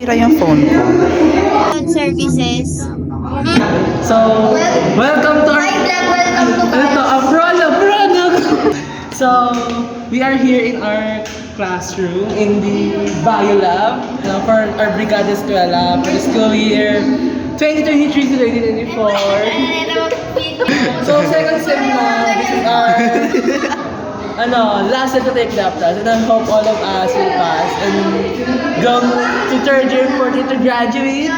Tira yung phone ko. Services. So, welcome to our... Ito, a prologue. So, we are here in our classroom in the Bio Lab for our Brigada Eskwela for the school year 2023 to 2024. So, second sem na, this is our last set to take the class, and I hope all of us will pass and go to third year, fourth year to graduate.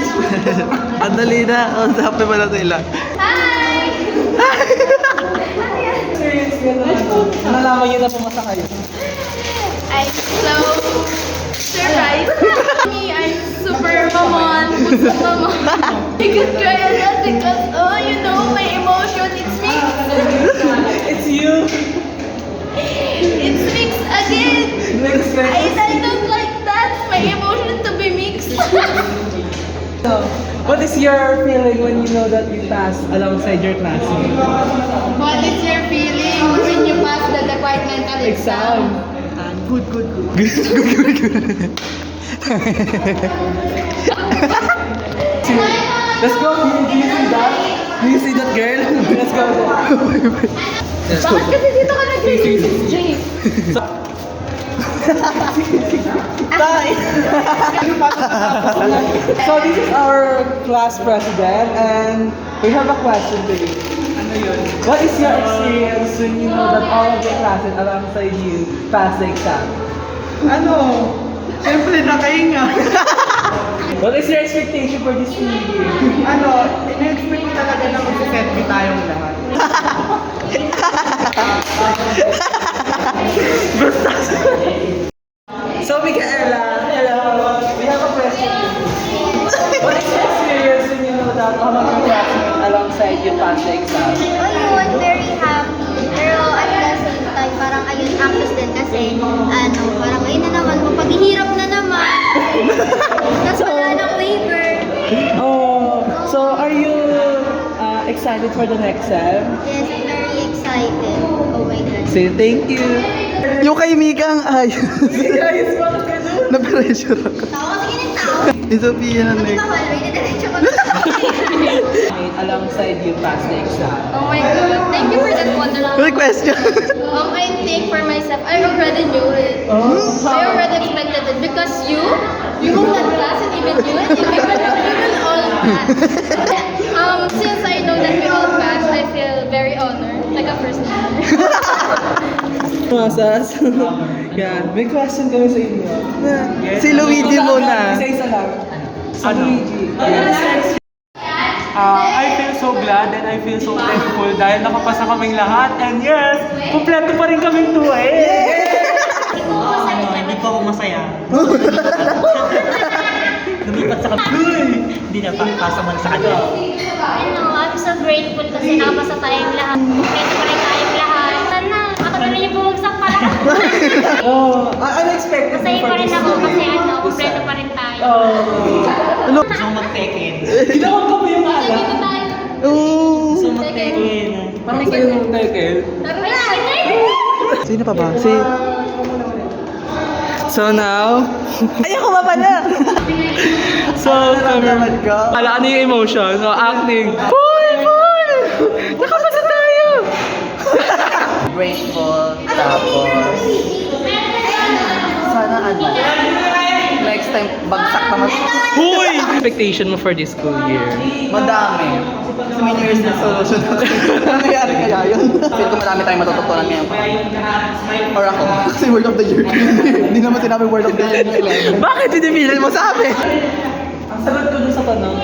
Ang dali na. Ang sabi mo na sila. Hi! Experience ko na nalaman nyo na pumasa kayo. I'm so surprised. Me, I'm super mamon. I could cry a lot because, my emotion, it's mixed. It's you. It's mixed again. Next I don't like that. My emotion to be mixed. So, what is your feeling when you know that you passed alongside your classmate? What is your feeling when you pass the departmental exam? Good. Let's go. Do you see that? Do you see that girl? Let's go. Bakit kasi dito ka nag-release, Jake? So this is our class president and we have a question to you. What is your experience when you know that all of the classes alongside you pass the exam? Siyempre nakahinga. What is your expectation for this school year? In-expect ko talaga na mag-setby tayong lahat. So Micaela, hello. We have a question. What is your experience when you know that all of your classmates alongside you pass the exam? I'm very happy. Pero at the same time, parang ayun, anxious din kasi, parang ayun na naman, mapaghihirap na naman. Tapos wala ng waiver. Oh, so are you excited for the next sem? Yes, I'm very excited. Oh my God. Say thank you. Yung kay Mika ang ayos. Guys, bakit ka doon? Na-pressure ako. Tao kasi ng tao. Yung Sophia na Hindi next. ba already diretso ko Alongside you pass the exam. Oh my God. Thank you for that wonderful. Good question. I think for myself, I already knew it. Oh, I already expected it because you know that class and even you will all pass. Since I know that we all passed, I feel very honored, like a first honor. Masas. Yan, may question kami sa inyo. Si Luigi muna. Isa-isa lang. Si Luigi. I feel so glad and I feel so thankful dahil nakapasa kaming lahat and yes, kumpleto pa rin kaming two Hindi pa ako masaya. Lumipat sa kanila. Hindi na pasa man sa kanila. I'm so grateful kasi nakapasa tayong lahat. Kompleto pa rin tayong lahat. Sana, ako na rin yung bumagsak pa lang. Oh, unexpected Masaya for pa rin this ako kasi this kompleto sem. pa rin tayo. Oh. Gusto mo mag-take-in. Ginawa ko ba yung ala? Dito tayo. Oo. Gusto mo mag-take-in. Parang sa'yo nung Tekel. Sino pa ba? Si... So now, Ayaw ko ba pala? so Naramdaman ko. Ala, ano yung emotion? So, acting. Boy! Nakapasa tayo! Grateful. Tapos... Sana next time, bagsak naman. Huy! Expectation mo for this school year? Madami. Kasi may New Year's resolution ako. Nangyayari kaya yun? Feel ko marami tayong matututunan ngayon. Or ako. Kasi word of the year. Hindi naman sinabi word of the year. Bakit hindi pinili mo sa amin? Ang sagot ko dun sa tanong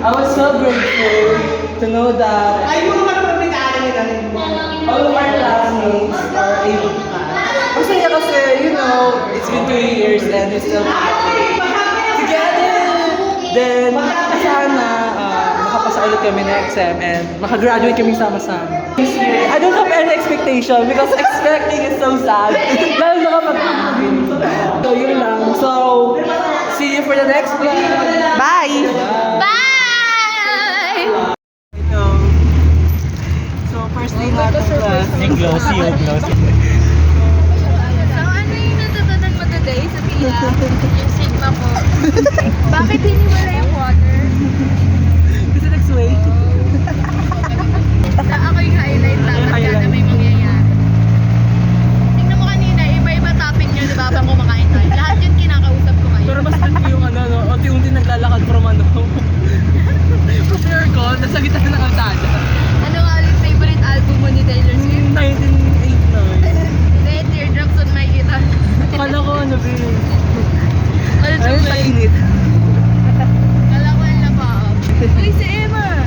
I was so grateful to know that all of our classmates are able to pass. Masaya kasi, it's been 2 years and we're still together. Then, sana makapasa ulit kami next sem and makagraduate kami sama-sama. This year, I don't have any expectation because expecting is so sad. Lalo na kapag so, yun lang. So, see you for the next vlog. Bye! Bye! So, first day natin class. Glossy. So, ano yung natutunan mo today sa TIA? Yung sigma ko. Ayun sa init. Kala ko yung labaab. Uy, si Emma!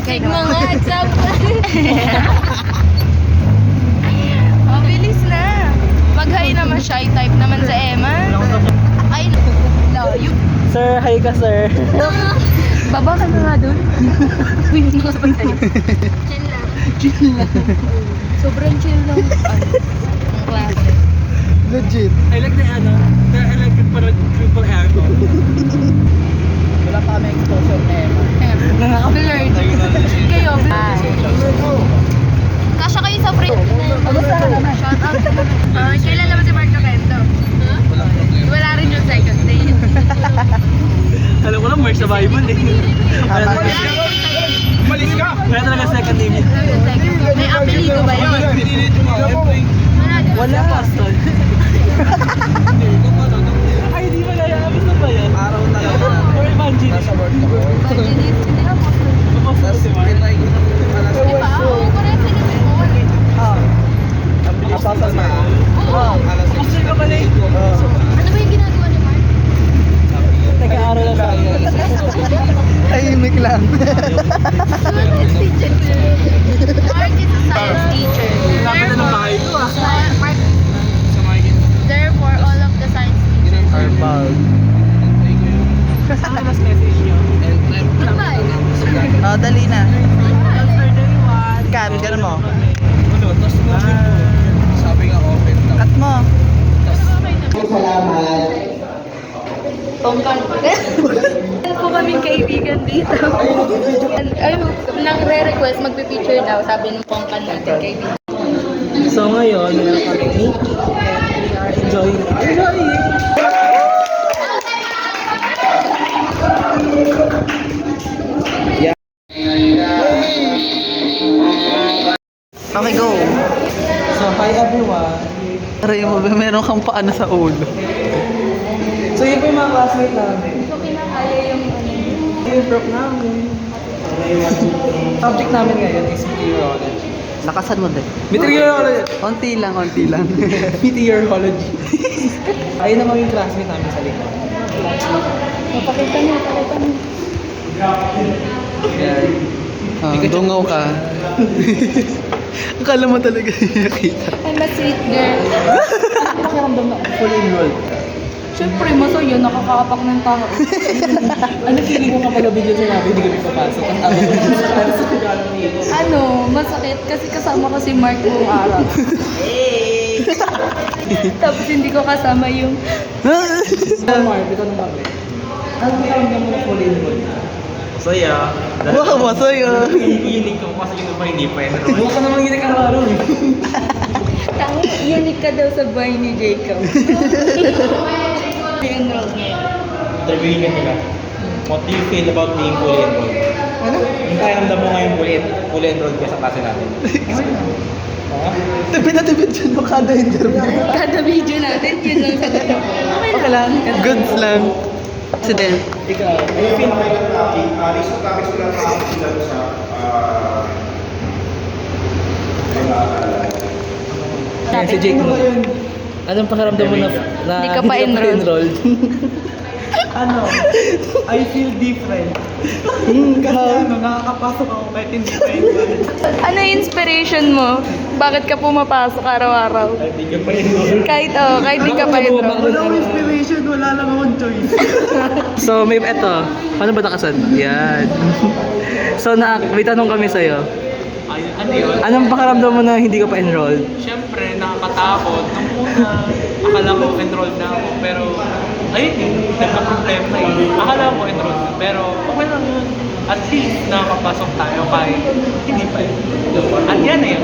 Sig mo nga, Chap! Mabilis na! Mag-hi naman, shy type naman sa Emma. Ay, layo. Sir, hi ka sir. Baba ka na nga doon. Uy, hindi ka pa tayo. Chill lang. Chill lang. Sobrang chill lang. Ang klase. Legit. I like the triple aircon. Wala pa kami exposure na Emma. Nakaka-blurred. Kayo, kasya kayo sa free. Kamusta ka naman? Shout out sa mga. Kailan naman si Mark Capento? Wala rin yung second day. Alam ko lang, March sa Bible eh. Malis ka! Wala talaga second name yun. May apelido ba yun? Wala. Pastor. Ay, di ba kaya? Gusto ba yan? Araw talaga. Or evangelist. Nasa work ako. Evangelist, hindi ako. Tapos si Mark. Kinay ko ng alas Di ba? Oo, correct. Apasal na. Oo. Alas Pastor ka pala eh. Ano ba yung ginagawa ni Mark? Nag-aaral lang tayo. Tahimik lang. Science teacher. Mark is a science teacher. Lapit na ng bahay ko ah. Mark, Sa Mark. therefore, all of the science teachers. Arbal. Ano mas message nyo? Goodbye. Oh, dali na. Yesterday was... Cam, ganun mo. Ano? Tapos sabi nga open daw. Cut mo. Po kaming kaibigan dito. Ay, nang re-request, magpipicture daw, sabi ng pongkan natin kaibigan. So ngayon, meron kami meet and we are enjoying it. Okay, go. So hi everyone. Aray mo, meron kang paano sa ulo. So yun po yung mga classmate namin. So, pinakaya yung Yung prof namin. Subject namin ngayon is meteorology. Lakasan mo din. Meteorology. Konti lang, konti lang. Meteorology. Ayun naman yung classmate namin sa likod. Mapakita niyo, pakita niyo. Yan. Dungaw ka. Akala mo talaga nakita. I'm a sweet girl. Pakiramdam na fully enrolled. Siyempre, masaya, nakakapak ng tao. Ano feeling ko kapag video sinabi, hindi kami papasok. Ang ako sa regalo ni Ito. Ano, masakit kasi kasama ko si Mark buong araw. Tapos hindi ko kasama yung... So Mark, ikaw nung bakit? Ano pakiramdam mo na fully enrolled? Saya. Baka masaya. Iinig ko kasi yung iba hindi pa enroll. Huwag ka naman ginig araw-araw eh. Tama, unique ka daw sa buhay ni Jacob. I-enroll niya. Interviewin ka nila. What do you feel about being fully enrolled? Ano? Yung kaya mo ngayon fully enrolled ka sa klase natin. Tipid na tipid dyan mo kada interview. Kada video natin, yun lang sa totoo. Okay lang. Goods lang. Accident. Ikaw. Yan, si Jake mo. Anong pakiramdam mo na Hindi ka pa enrolled? Ano? I feel different. Kasi nakakapasok ako kahit hindi pa enrolled. Ano yung inspiration mo? Bakit ka pumapasok araw-araw? Kahit hindi ka pa enrolled. Kahit di ka pa enroll. Walang inspiration, wala lang akong choice. So, may eto. Paano ba nakasan? Yan. So, may tanong kami sa'yo. Ano yun? Anong pakiramdam mo na hindi ka pa enrolled? Siyempre, nakakatakot. Nung una, akala ko enrolled na ako. Pero, ayun yun, nagka-problema na yun. Akala ko enrolled na. Pero, okay lang yun. At least, nakakapasok tayo kahit hindi pa yun. At yan na yun,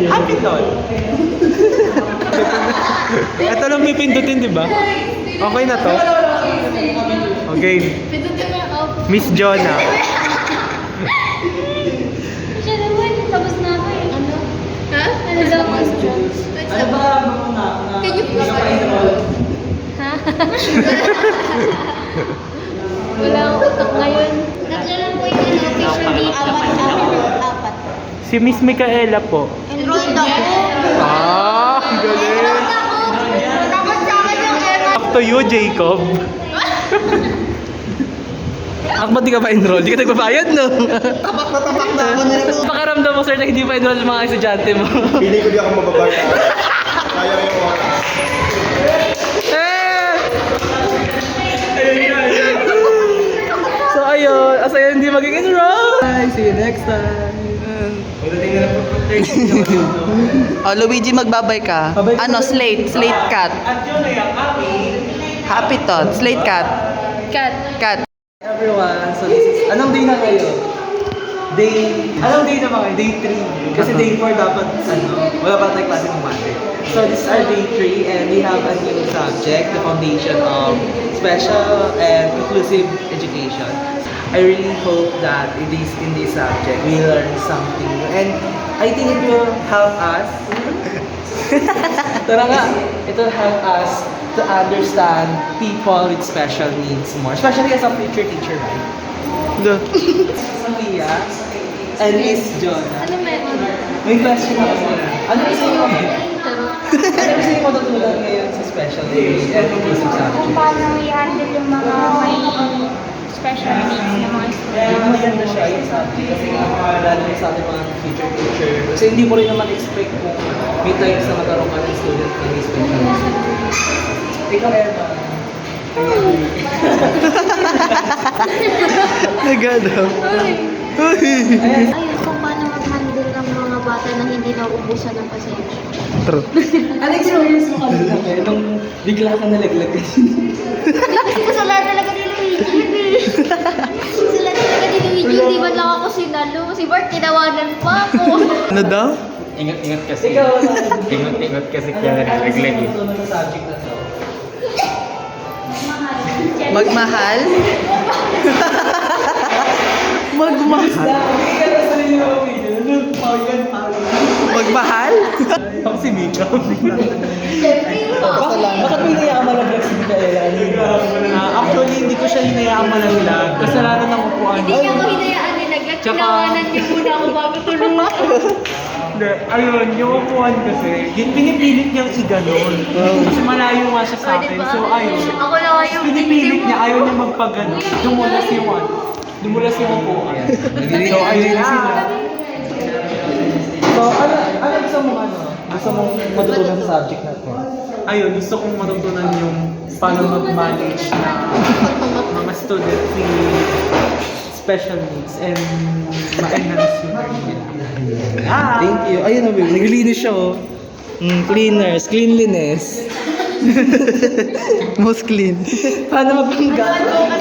happy thought. Ito lang pipindutin, di ba? Okay na to? Okay. Pindutin mo yung out. Miss Jonah. Siya naman, tapos na ako eh. Ano? Ha? Ano daw questions? Ano ba mo na Can you hindi ka pa enrolled? Ha? Wala akong utak ngayon. Tatlo lang po yung officially. Apat. Si Miss Micaela po. Enrolled ako. Ah, galing. Enrolled ako. Tapos to you, Jacob. Ba't di ka pa enroll? Di ka nagbabayad, no? Tapak na ako na ito. Pakaramdam mo, sir, na hindi pa enroll yung mga estudyante mo. Pili ko di ako mababata. Kaya yung oras. So, ayun. Asaya hindi maging enroll. Bye. See you next time. Oh, Luigi, magbabay ka. Babay ka. Ano, slate cat. At yun ay ang aming Happy thought, slate cat. Kat. Cat. Everyone, so this is, anong day na kayo? Anong day na ba kayo? Day 3. Kasi day 4 dapat, wala pa tayong klase ng Monday. So this is our day 3 and we have a new subject, the foundation of special and inclusive education. I really hope that in this subject, we learn something new. And I think it will help us. Tara nga, it will help us to understand people with special needs more. Especially as a future teacher, right? Sophia and Miss Jonah. Ano meron? May question ako. Ano gusto niyo? Ano gusto niyo matutunan ngayon sa special needs and inclusive Kung subject? paano i-handle yung mga may special needs na mga students. Maganda siya yung subject kasi lalo sa ating mga future teacher. Kasi hindi mo rin naman expect kung may times na magkaroon ka ng student na may special needs. Ikaw, Emma. Nagano. Ayun, kung paano mag-handle ng mga bata na hindi nauubusan ng pasensya. True. Ano experience mo kanina nung bigla ka nalaglag? Kasi sa lahat talaga ni Luigi. Sa lahat talaga ni Luigi, hindi man lang ako sinalo. Si Bart, tinawanan pa ako. Ano daw? ingat-ingat kasi. Ikaw, Ingat-ingat kasi kaya nalaglag eh. Ano sa subject na to? Magmahal? Magmahal? Magmahal? Ako si Mika. Bakit may hinayaan malaglag si Mikaela? Actually, hindi ko siya hinayaan malaglag. Kasalanan ng upuan. Hindi niya ako hinayaan nilaglag. Tinawanan niyo muna ako bago tulungan. Hindi, ayun, yung upuan kasi, pinipilit niyang iganon. Kasi malayo nga siya sa akin. So, ayun. Ako na kayo. Pinipilit niya, ayaw niya magpaganon. Dumulas yung Dumulas yung upuan. So, ayun na sila. So, ano gusto mong Gusto mong matutunan sa subject na to? Ayun, gusto kong matutunan yung paano mag-manage na mga student with special needs and ma-enhance yung learning nila. Thank you. Ayun babe, naglilinis siya oh. Cleanliness. Most clean. Paano mabangga? Ano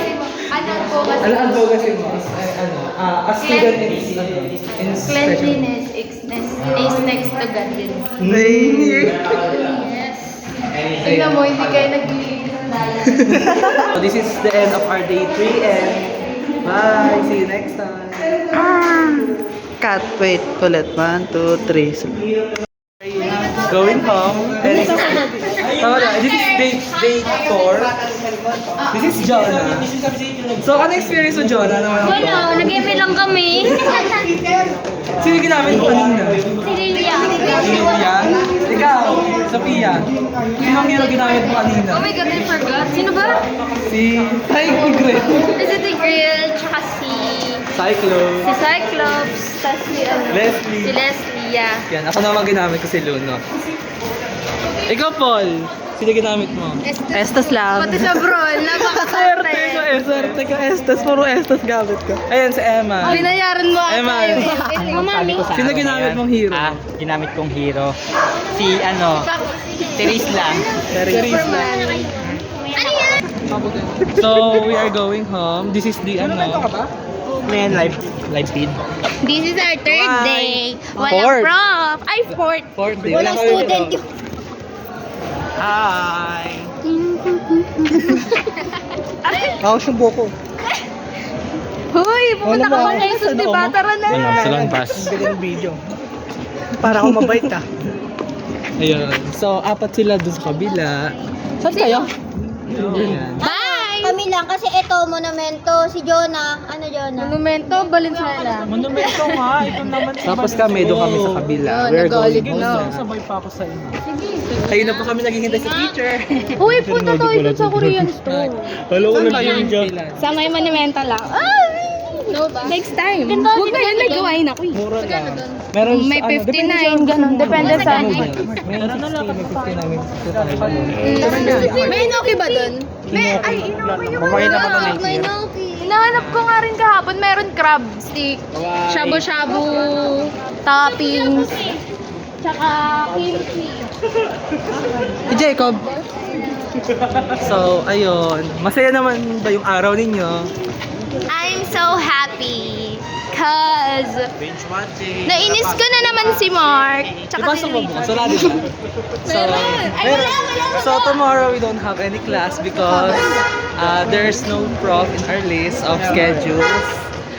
advocacy mo? A student in special Cleanliness is next to godliness. Yes. Tingnan mo, hindi kayo naglilinis ng lalat. So this is the end of our day 3 and bye. See you next time. Cat, wait. Ulit. 1, 2, 3. Going home. And this is day 4. This is Jonah. So ano experience mo Jonah? Wala, nag-eme lang kami. Sino ginamit mo kanina? Si Lilia. Sophia? Ikaw, Sophia. Sino ang hero ginamit mo kanina? Oh my God, I forgot. Sino ba? Si Tigre. Is it the grill, tsaka si Cyclone. Cyclops, tas si ano? Leslie. Si Leslie, yeah. Yan, ako naman ginamit ko si Luno. Ikaw, Paul. Sino ginamit mo? Estes lang. Pati sa bro, napakaswerte. Swerte ka, Estes. Puro Estes gamit ko. Ayan, si Emma. Binayaran mo ata Emma. yung Mami. Sino ginamit mong hero? Ginamit kong hero. Si Teres lang. Superman. Ano yan? So, we are going home. This is the Ngayon, live feed. This is our third Why? day. Walang Fourth. prof. Ay, fourth. fourth day. Walang student yun. Hi! Ako siyang buko. Hoy, pumunta ka Wala sa Jesus, di ba? Tara na. Salon pass. Galing video. Para ako mabait ah. Ayun. So, apat sila doon sa kabila. Saan kayo? Ayan. Bye! Kami lang kasi ito, monumento, si Jonah. Ano Jonah? Monumento, Valenzuela. Monumento nga, ito naman. Tapos kami, doon kami sa kabila. Oh, We're going nag-olive home na. na. Sabay pa ako sa inyo. Kayo na po kami naghihintay sa teacher. Uy, punta tayo dun sa Korean store. Hello, Sa may monumento lang. No ba? Next time. Huwag na yan, may gawain ako eh. Mura lang. Meron May sa, 59, ganun. Depende sa ano. May 60, may 59, May inoki ba dun? May, ay, inoki yung Mamaya naman ang May nature. Noki. Hinahanap ko nga rin kahapon, meron crab stick, shabu-shabu, toppings, tsaka kimchi. Si Jacob. So, ayun. Masaya naman ba yung araw ninyo? I'm so happy. Cause Binge watching. nainis ko na naman si Mark. Tsaka si Ipasok mo Luigi. bukas. Wala din ba? So, so tomorrow we don't have any class because there's no prof in our list of schedules.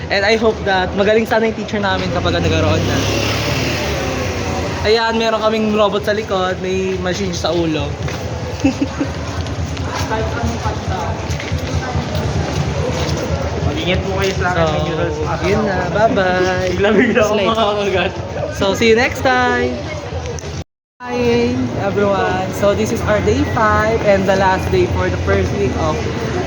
And I hope that magaling sana yung teacher namin kapag nagkaroon na. Ayan, meron kaming robot sa likod, may machine sa ulo. Mag-ingat po kayo sa So, yun na. Bye-bye. Bigla-bigla ako Slate. makakagat. So, see you next time. Hi everyone. So this is our day 5 and the last day for the first week of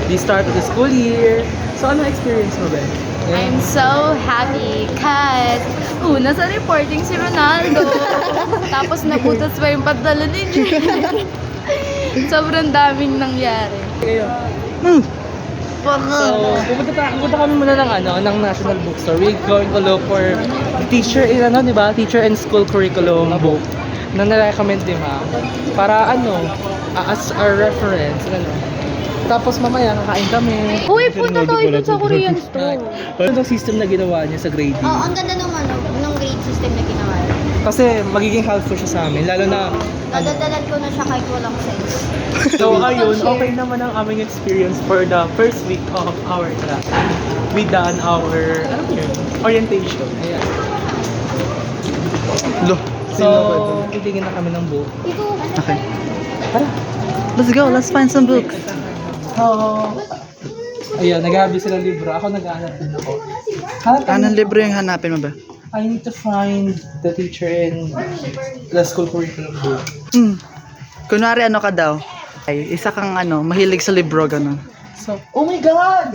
the start of the school year. So ano experience mo, Ben? I'm so happy cause una sa reporting si Ronaldo. Tapos naputas pa yung padala ni Jay. Sobrang daming nangyari. So, pupunta kami muna ng National Bookstore. We're going to look for teacher in di ba? Teacher and school curriculum book na na-recommend ni Ma. Para as our reference, Tapos mamaya kakain kami. Uy, punta tayo dun sa Korean store. Ano yung system na ginawa niya sa grading? Oh, ang ganda nung nung grade system na ginawa. Kasi magiging helpful siya sa amin, lalo na Nadadalan ko na siya kahit walang sense. So ayun, okay naman ang aming experience for the first week of our class. We done our, orientation. ayan. Lo. So, bibigyan na kami ng book. Okay. Let's go, let's find some books. So, ayun, naghahabi sila libro. Ako naghahanap din ako. Hanap tayo Anong ng- libro yung hanapin mo ba? I need to find the teacher in the school curriculum book. Kunwari ano ka daw? Ay, isa kang mahilig sa libro, ganun. So, oh my God!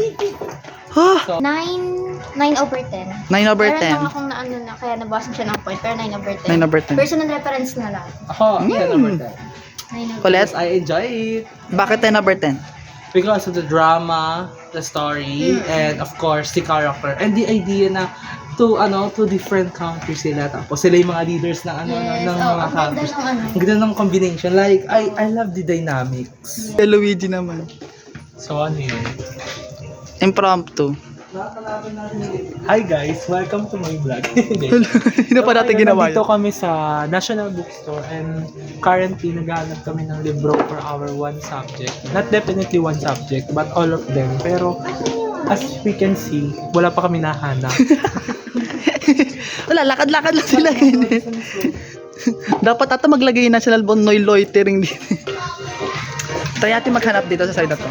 Oh, 9 over 10. 9 over Meron 10. lang akong na kaya nabawasan siya ng point, pero 9 over 10. 9 over 10. Personal reference na lang. Ako, 10 over 10. 9 over Kulit? I enjoy it. Bakit 10 over 10? Because of the drama, the story, and of course, the character. And the idea na two different countries sila. Tapos sila yung mga leaders ng Yes. ng Oh, mga ang ganda countries. ng Ang ganda ng combination. Like, I love the dynamics. Luigi naman. So ano yun? Impromptu. Hi guys, welcome to my vlog. Hindi pa natin ginawa Dito yun. kami sa National Bookstore and currently naghahanap kami ng libro for our one subject. Not definitely one subject, but all of them. Pero as we can see, wala pa kami nahanap. Wala, lakad-lakad lang sila. Dapat ata maglagay yung national bond no loitering dito. Try natin maghanap dito sa side na to.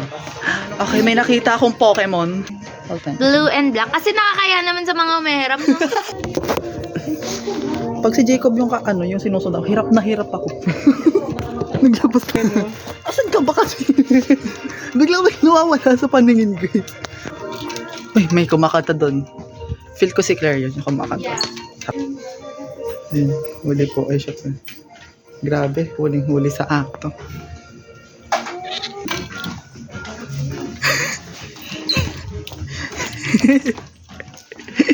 Okay, may nakita akong Pokemon. Okay. Blue and black. Kasi nakakaya naman sa mga umihiram, no? Pag si Jacob yung yung sinusunod, hirap na hirap ako. Naglabas ka na. Asan ka ba kasi? Bigla may nawawala sa paningin ko. Uy, may kumakanta doon. Feel ko si Claire yun, yung kumakanta. Huli po. Ay, shot. Grabe, huling-huli sa akto.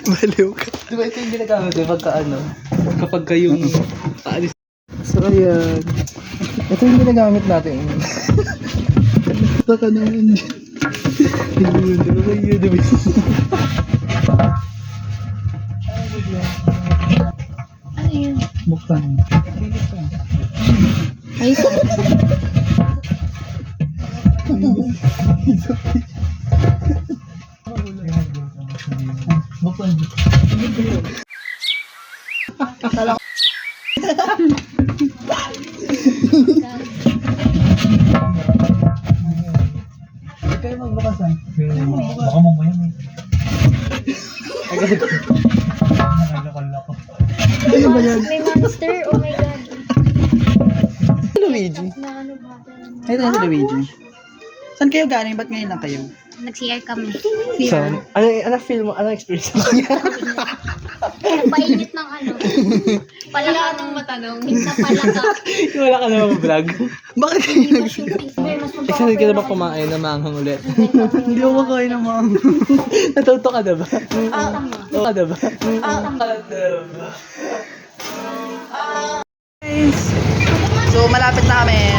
Baliw ka. Di ba ito yung ginagamit pagka kapag kayong paalis. So, ayan. Ito yung ginagamit natin. Baka naman yun. Hindi yun, di ba kayo, di ba? Ano yun? Buksan. Ay, Buksan. Huwag kayo magbukas Baka mamaya may... Ano ba yan? May monster, oh my god. Luigi. Na ano ba? Ito yung si Luigi. Saan kayo galing? Ba't ngayon lang kayo? Nag-CR kami. So, ano feel mo? Ano experience mo? Painit ng ano. Palaka ng matanong. Na palaka. Wala ka naman vlog. Bakit kayo nag Excited ka na ba kumain na manghang ulit? Hindi ako makain naman. Natuto ka na ba? Oo ka na ba? So, malapit na kami.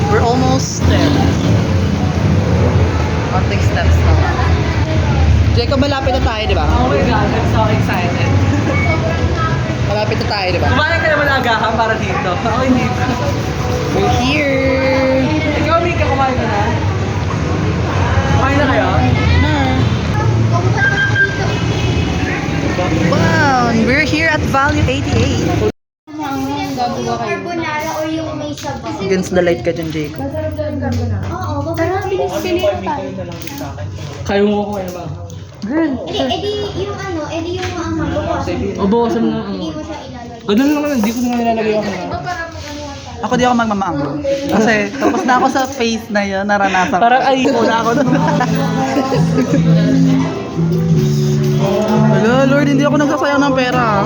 We're almost there. Konting steps na. Jacob, malapit na tayo, di ba? Oh my God, I'm so excited. Malapit na tayo, di ba? Kumain ka naman agahan para dito. Ako hindi pa. We're here! Ikaw, Mika, kumain ka na? Kumain na kayo? Wow! We're here at Value 88. Carbonara or yung may sabaw. Against the light ka dyan, Jacob. Oo, tara, bilis-bilis na tayo. Kaya mo kumain na ba? Edi yung ano, edi yung bawasan. O, bawasan mo na. Hindi mo siya ilalagay. Ganun naman, hindi ko na nilalagay ako na. Ako di ako magmamaango. Kasi tapos na ako sa phase na yun, naranasan ko. Parang ay, wala ako na. Wala, Lord, hindi ako nagsasayang ng pera.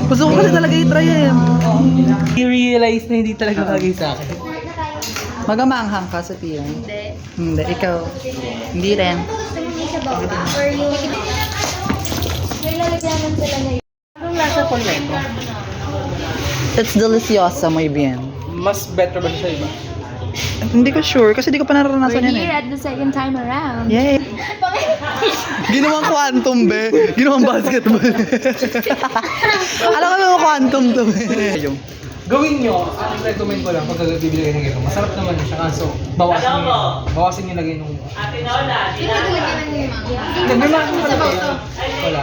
Gusto ko kasi talaga i-try eh. I-realize na hindi talaga bagay sa akin. Magamanghang ka sa tiyan. Hindi. Hindi, ikaw. Hindi rin. Gusto mo may sabaw ba? Or yung... May lalagyanan sila na yun. Anong lasa po nito? It's deliciosa, muy bien. Mas better ba siya sa iba? Hindi ko sure kasi di ko pa naranasan yan eh. at the second time around. Yay! Ginawang quantum, be. Ginawang basketball. Alam ko yung quantum to, be. Gawin nyo, ang recommend ko lang pag bibili kayo ng ganito. Masarap naman siya, kaso bawasan nyo lagay nung... Sino naglagyan ng limang? May mga talaga yan. Wala.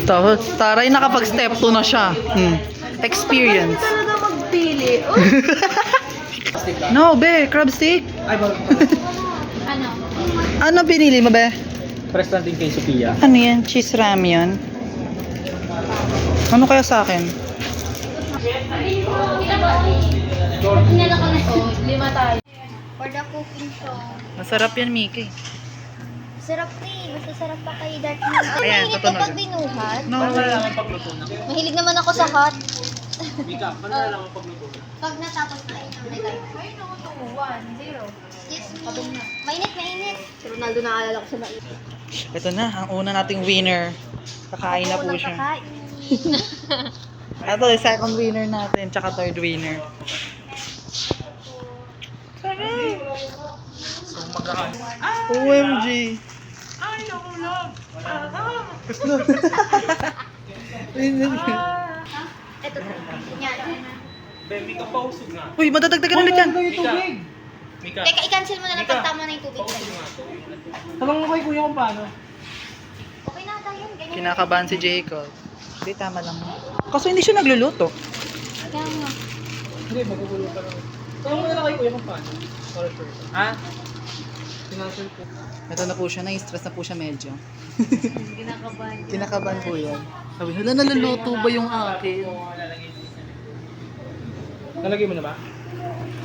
Tapos, taray nakapag-step 2 na siya. Experience. Talaga magpili. No, be. Crab stick. Ay, ba? Ano? Ano pinili mo, be? Press natin kay Sophia. Ano yan? Cheese ramyun? Ano kaya sa akin? Pinala ko na. Oh, 5 tayo. For the cooking show. Masarap yan, Miki. Sarap ni. Mas masarap pa kay Dark Moon. Ay, Ayan, mahilig ka tutunog. pag binuhat. No. Mahilig naman ako sa hot. Mika, paano na lang ang pagluto? Pag natapos na ito, may kayo. Ay, no, 2, 1, 0. Excuse me. Mainit, mainit. Si Ronaldo naalala ko sa mainit. Ito na, ang una nating winner. Kakain na po siya. Ito, yung second winner natin, tsaka third winner. OMG! Ay, ako lang! Ito, yan. Baby ka, pausog nga. Uy, madadagdagan ulit yan! Mika, Teka, i-cancel mo na lang pag tama na yung tubig sa'yo. Tanong mo kay kuya kung paano. Okay na tayo yun. Ganyan. Kinakabahan si Jacob. Hindi, tama lang. Kaso hindi siya nagluluto. Kaya nga. Hindi, magugulo ka lang. Tanong mo na lang kay kuya kung paano. Para sure. Ha? Sinasul ko. Ito na po siya, na-stress na po siya medyo. Kinakabahan po yan. Sabi, hala, naluluto ba yung akin? Nalagay mo na ba?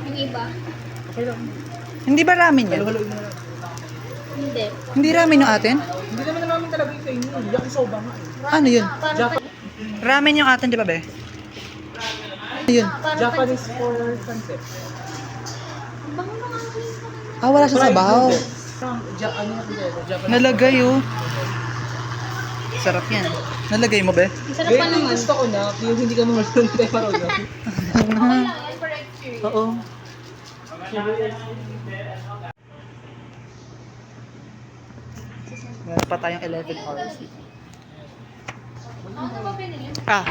Yung iba? Okay lang. Hindi ba ramen yan? Halo-haloin mo na lang. Hindi. Hindi ramen yung atin? Hindi naman namin talaga ito yun. Yakisoba nga eh. Ano yun? Japan, Ramen yung atin, di ba, be? Ano yun? Japanese for sunset. Ah, wala siya sabaw. Ano na ito? Japanese. Nalagay, oh. Sarap yan. Nalagay mo, be? Sarap Wait, pa naman. gusto ko na. Yung hindi ka mamalun tayo parang no? Oo. Meron pa tayong 11 hours. Ah.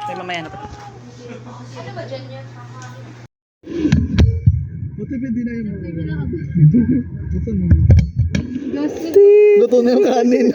May mamaya na pa. Ano ba dyan yun? Buti pwede na yung mga. Gusto mo. Luto na yung kanin.